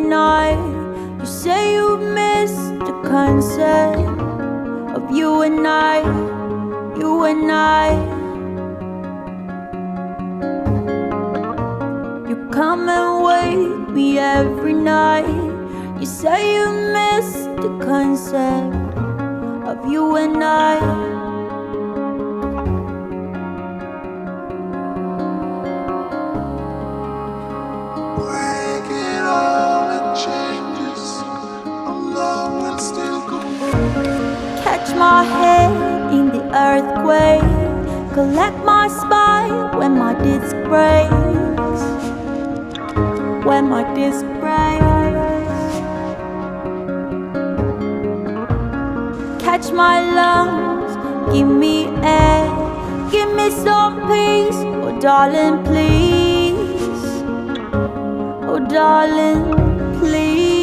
and I. You say you missed the concept of you and I, you and I. You come and wake me every night. You say you missed the concept of you and I. Catch my head in the earthquake, collect my spine when my disc breaks, when my disc breaks. Catch my lungs, give me air, give me some peace, oh darling please, oh darling please.